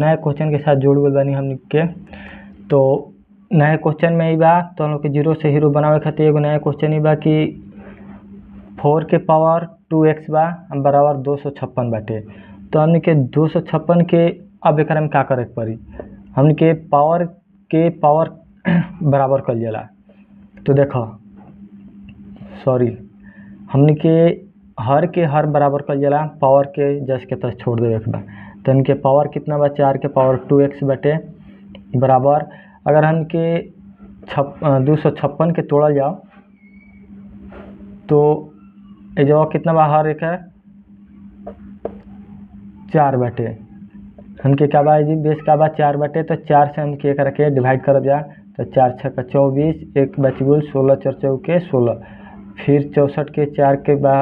नए क्वेश्चन के साथ जुड़ गए बानी हमनी के। तो नए क्वेश्चन में ही बा तो हम लोग के जीरो से हीरो बनावे खातिर एगो नया क्वेश्चन ही बा कि 4 के पावर 2x बा बराबर 256 बाटे। तो हमनी के 256 के अब एकरा में का करे के पड़ी, हमनी के पावर बराबर कर जाला। तो देखो हमनी के हर बराबर कर जाला, पावर के जस के तस छोड़ देवे के बा। तो इनके पावर कितना बा, 4 के पावर 2x बाटे बराबर। अगर हमके 256 के तोड़ल जाओ तो ये जगह कितना बा, हर एक है 4 बाटे। हमके का बा जी, बेस का बा 4 बाटे। तो 4 से हमके एकरा के डिवाइड करब जा। तो 4 6 का 24, एक बच गल 16 4 चौके 16, फिर 64 के 4 के बा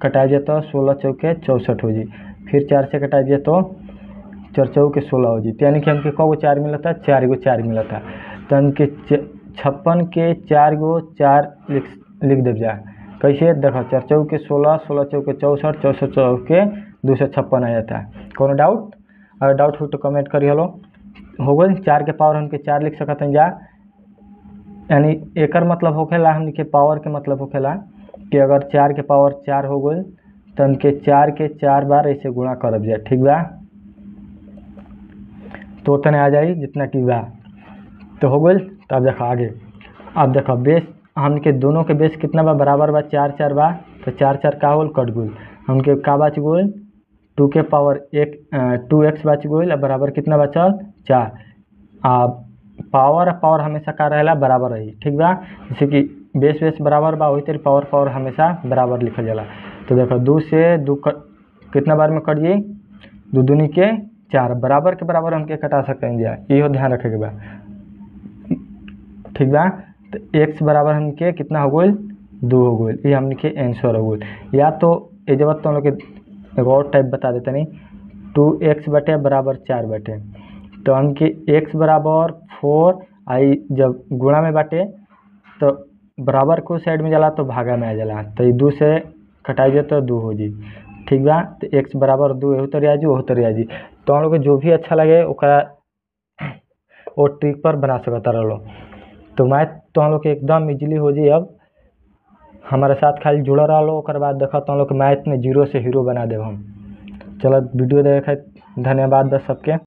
कटाई जाए तो 16 चौके 64 हो जी, फिर 4 से कटाई जाए तो 4 चौके 16 हो जी। यानी कि हमके कौ 4 मिलता, 4 गो 4 मिलता। तो हमके 56 के 4 गो 4 लिख देव जा। कैसे देखो, 4 चौके 16, 16 चौके 64, 64 चौके 256 आ जाता है। कोनो डाउट? अगर डाउट हो तो कमेंट करी हलो। हो गई 4 के पावर हमके 4 लिख सकते हैं जा। यानी एकर मतलब होखेला, हमनी के पावर के मतलब होखेला कि अगर 4 के पावर 4 हो गई तो हमके 4 के 4 बार ऐसे गुणा करब जा। ठीक बा, तो उतने आ जाई जितना कि बा। तो हो गई। तो अब देखो आगे, अब देखो बेस हमके दोनों के बेस कितना बा, बराबर बा 4 4 बा। तो 4 4 का होल कट गई, हमके का बच गई 2 के पावर 2x बच गई बराबर कितना बचल 4। अब पावर हमेशा का रहेला, बराबर रही। ठीक बा, जैसे कि बेस बराबर बा वही तरह पावर हमेशा बराबर लिखल जाला। तो देखो 2 से 2 कितना बार में कट जाई, 2 दूनी के 4, बराबर के बराबर हमके कटा सकते हैं। इहो ध्यान रखे के बा। ठीक बा, तो x बराबर हमके कितना हो गई 2 हो गई, ये हमने के आंसर हो गई। या तो ये जब तो हम लोग के एक और टाइप बता देते नहीं, 2x बटे बराबर 4 बटे। तो हमके x बराबर 4 आई जब गुणा में बाटे तो बराबर को साइड में जाला तो भागा में आ जाला। तो ये 2 से कटाई जाए तो 2 हो जी। ठीक बा, तो x बराबर 2 एहू तरह आ जी ओहू तरह आ जी। तो हम लोग को जो भी अच्छा लगे ओकरा वो ट्रिक पर बना सकता रहो। तो मैथ तो हम लोग के एकदम इजीली हो जी। अब हमारे साथ खाली जुड़ा रहा लो, ओकर बाद देखा तो हम लोग के मैथ में जीरो से हीरो बना देव हम। चलो वीडियो देखे धन्यवाद बस सबके।